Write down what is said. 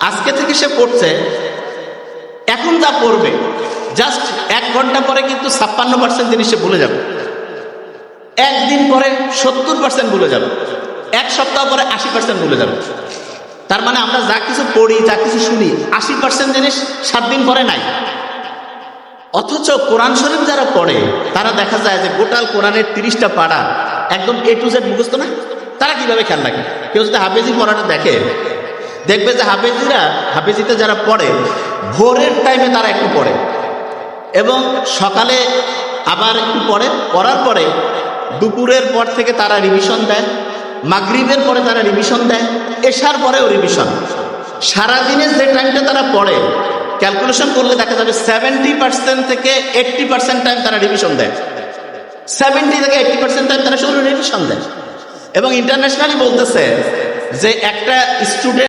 আজকে থেকে সে পড়ছে। এখন যা পড়বে জাস্ট 1 ঘন্টা পরে কিন্তু 56% জিনিস সে ভুলে যাবে, একদিন পরে 70% ভুলে যাবে, 1 সপ্তাহ পরে 80% ভুলে যাবে। তার মানে আমরা যা কিছু পড়ি, যা কিছু শুনি, 80% জিনিস 7 দিন পরে নাই। অথচ কোরআন শরীফ যারা পড়ে তারা দেখা যায় যে গোটাল কোরআনের 30টা পারা একদম A to Z মুখস্থ না। তারা কিভাবে খেয়াল রাখে? কেউ যদি হাফেজি পড়াটা দেখবে যে হাফেজিতে যারা পড়ে ভোরের টাইমে তারা একটু পড়ে এবং সকালে আবার একটু পড়ার পরে দুপুরের পর থেকে তারা রিভিশন দেয়, মাগরিবের পরে তারা রিভিশন দেয়, এশার পরেও রিভিশন। সারাদিনের যে টাইমটা তারা পড়ে ক্যালকুলেশন করলে দেখা যাবে 70% থেকে 80% টাইম তারা রিভিশন দেয়, 70 থেকে 80% টাইম তারা শুধু রিভিশন দেয়। এবং ইন্টারন্যাশনালি বলতেছে যে একটা স্টুডেন্ট